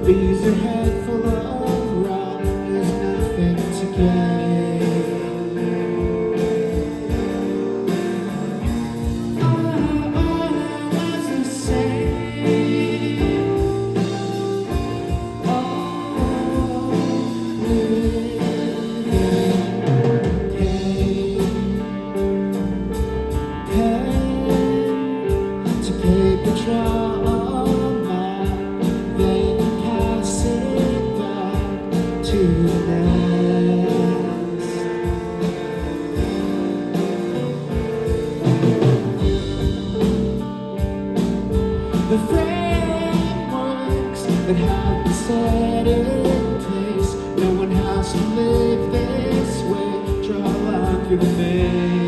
Leaves your head full of rot, there's nothing to gain. All was the same. All living pain to paper trauma, then pass it back to the next. The frameworks that have been set in place, no one has to live this way. Draw a line through the maze.